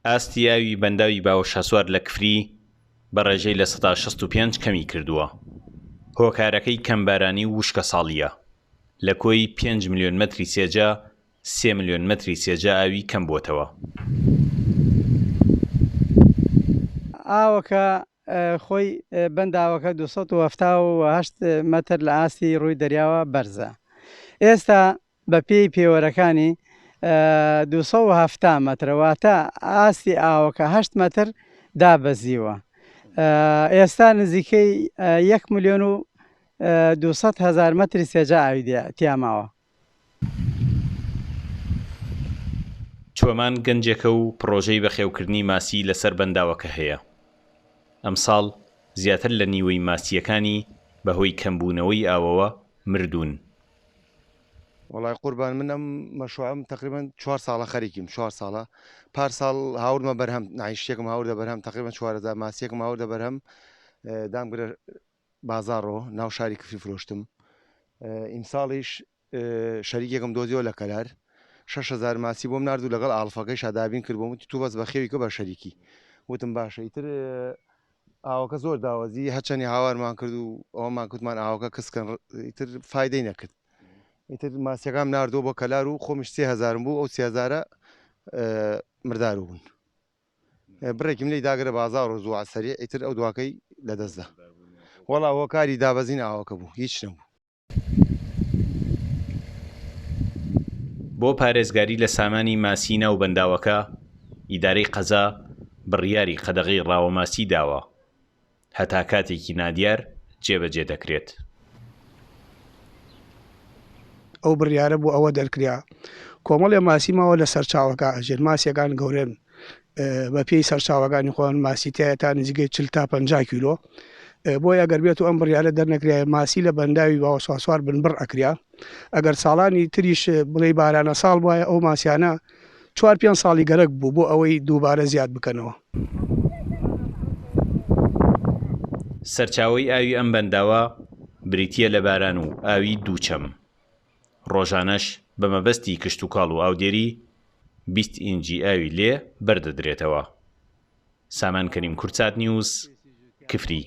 ئاستی ئاوی بەنداوی باوەشاسوار لە کفری بە ڕێژەی لە 165 کەمی کردووە. هۆکارەکەی کەمبارانی وشکە ساڵیە. لە کۆی 5 ملیۆن مەتری سێجا 3 ملیۆن مەتری سێجا ئاوی کەم بۆتەوە. ئاوەکە خۆی بەنداوەکە 278 مەتر لە ئاستی ڕووی دەریاوە بەرزە. ئێستا بە پێی پێوەرەکانی 270 مەترەواتە ئاستی ئاوەکە 8 مەتر دابەزیوە. ئێستا نزیکەی 1 ملیۆن و 200 هزار مەتری سێجا ئاوی تیاماوە. چۆمان گەنجێکە و پرۆژەی بەخێوکردنی ماسی لەسەر بەنداوەکە هەیە. ئەمساڵ زیاتر لە نیوەی ماسیەکانی بەهۆی کەمبوونەوەی ئاوەوە مردوون. وڵای قوربان منم مەشروعم تقریبا 4 ساڵە خەریکیم 4 ساڵە پارساڵ هاوردمە بەرهەم نایشتێکم هاوردە بەرهەم تقریبا 4 ماسیەکم هاوردە بەرهەم دامگرە بازاڕۆ ناو شاری کفری فرۆشتم. ئیمساڵیش شەریکێکم دۆزیەوە لە کەلار 6,000 ماسی بۆم نردوو لەگەڵ ئاڵفەکەی شادابین کرد بۆم تو بەس بە خێویکە بە شەریکی وتم باشە ئیتر ئاوەکە زۆر داوەزی هەچەنی هاوارمان کرد و ئەوەمان کوتمان ئاوەکە کەسکەن ئیتر فایدەی نەکرد. ئیتر ماسیەکەم نردۆ بۆ کەلار و خۆمیش 3000 بوو ئەو 3000 مردار بوون. بڕێکیم لی داگرە بازار و زوو عسەری ئیتر ئەو دواکەی لەدەستدا. وەڵا هۆکاری دابەزین ئاوەکە بوو هیچ نەبوو. بۆ پارێزگاری لە سامانی ماسی ناو بەنداوەکە ئیدارەی قەزا بڕیاری قەدەغەی ڕاوەماسی داوە هەتا کاتێکی نادیار جێبەجێ دەکرێت. ئەو بڕیارە بوو ئەوە دەرکرا کۆمەڵێ ماسی ماوە لە سەرچاوەکە ئەژێر ماسیەکان گەورێن بە پێی سەرچاوەکانی خۆن ماسی تایە تا نزیکەی 40 تا 50 کیلۆ بۆی ئەگەر بێت و ئەم بڕیارە دەرنەکرای ماسی لە بەنداوی باوەسواسوار بنبڕ ئەکریا ئەگەر ساڵانی تریش بڵێ بارانە ساڵ وایە ئەو ماسیانە 4-5 ساڵی گەرەک بوو بۆ ئەوەی دووبارە زیاد بکەنەوە. سەرچاوەی ئاوی ئەم بەنداوە بریتیە لە باران و ئاوی دووچەم. ڕۆژانەش بە مەبەستی کشت و کاڵ و ئاودێری 20 ئینجی ئاوی لێ بەردەدرێتەوە. سامان کەریم کورچات نیوز کفری.